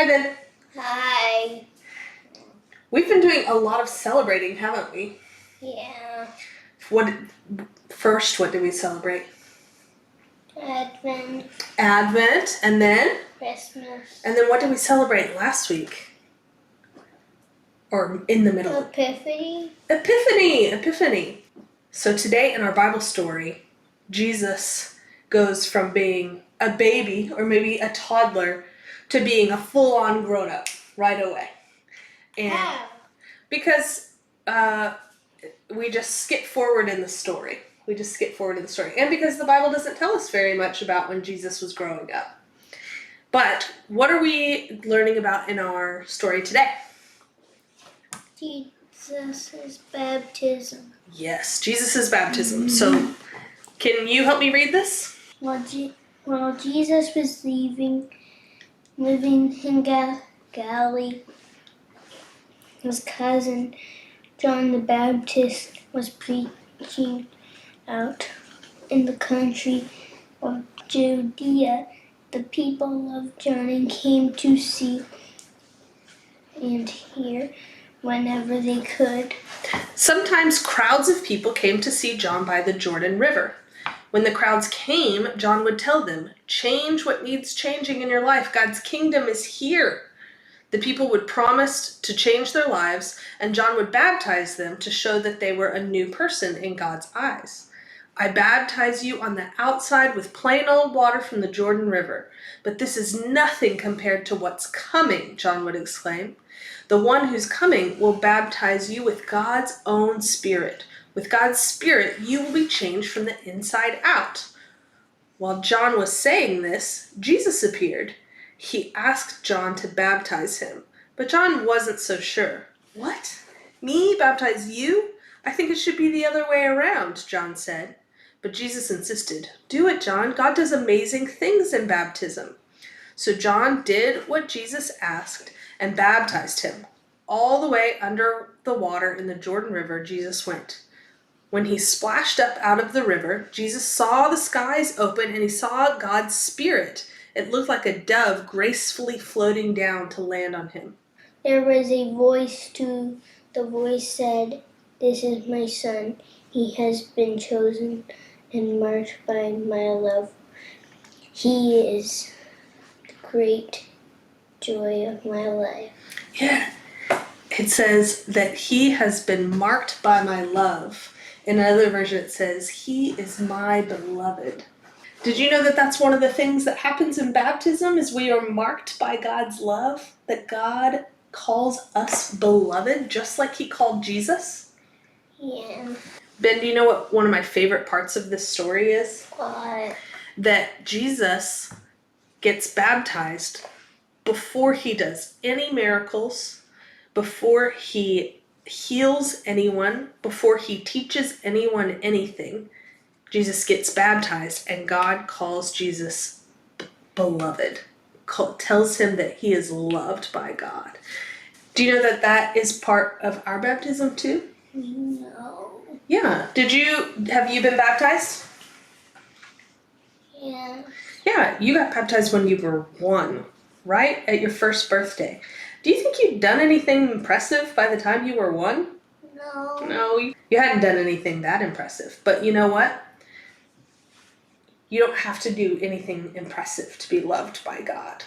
Brandon. Hi. We've been doing a lot of celebrating, haven't we? Yeah. What did we celebrate? Advent. Advent, and then? Christmas. And then what did we celebrate last week? Or in the middle? Epiphany. Epiphany. So today in our Bible story, Jesus goes from being a baby or maybe a toddler to being a full-on grown-up right away. And How? because we just skip forward in the story. And because the Bible doesn't tell us very much about when Jesus was growing up. But what are we learning about in our story today? Jesus' baptism. Yes, Jesus' baptism. So, can you help me read this? While Jesus was living in Galilee, his cousin John the Baptist was preaching out in the country of Judea. The people loved John and came to see and hear whenever they could. Sometimes crowds of people came to see John by the Jordan River. When the crowds came, John would tell them, "Change what needs changing in your life. God's kingdom is here." The people would promise to change their lives, and John would baptize them to show that they were a new person in God's eyes. "I baptize you on the outside with plain old water from the Jordan River, but this is nothing compared to what's coming," John would exclaim. "The one who's coming will baptize you with God's own Spirit. With God's Spirit, you will be changed from the inside out." While John was saying this, Jesus appeared. He asked John to baptize him, but John wasn't so sure. "What? Me baptize you? I think it should be the other way around," John said. But Jesus insisted. "Do it, John. God does amazing things in baptism." So John did what Jesus asked and baptized him. All the way under the water in the Jordan River, Jesus went. When he splashed up out of the river, Jesus saw the skies open and he saw God's Spirit. It looked like a dove gracefully floating down to land on him. There was a voice too. The voice said, "This is my son. He has been chosen and marked by my love. He is the great joy of my life." Yeah. It says that he has been marked by my love. In another version it says, "He is my beloved." Did you know that that's one of the things that happens in baptism is we are marked by God's love, that God calls us beloved just like he called Jesus? Yeah. Ben, do you know what one of my favorite parts of this story is? What? That Jesus gets baptized before he does any miracles, before he heals anyone, before he teaches anyone anything. Jesus gets baptized and God calls Jesus beloved, tells him that he is loved by God. Do you know that that is part of our baptism too? No. Yeah. Have you been baptized? Yeah. Yeah, you got baptized when you were 1, right? At your first birthday. Do you think you'd done anything impressive by the time you were 1? No. No, you hadn't done anything that impressive. But you know what? You don't have to do anything impressive to be loved by God.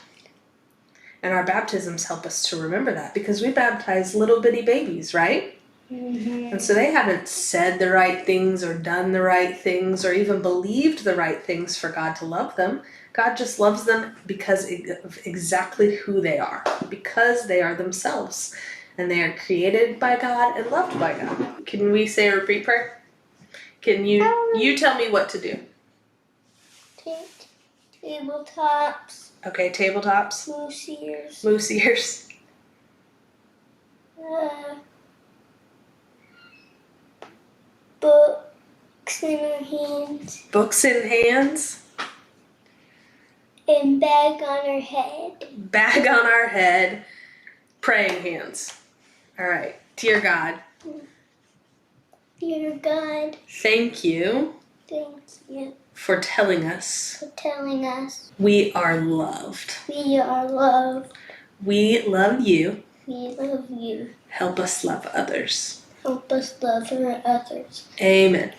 And our baptisms help us to remember that because we baptize little bitty babies, right? Mm-hmm. And so they haven't said the right things or done the right things or even believed the right things for God to love them. God just loves them because of exactly who they are, because they are themselves. And they are created by God and loved by God. Can we say a repeat prayer? Can you tell me what to do? Tabletops. Okay, tabletops. Moose ears. Moose ears. Books in our hands. Books in hands. And bag on our head. Bag on our head. Praying hands. All right. Dear God. Dear God. Thank you. Thank you. For telling us. For telling us. We are loved. We are loved. We love you. We love you. Help us love others. Help us love our others. Amen.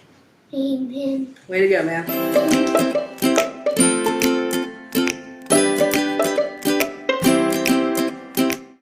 Amen. Way to go, man.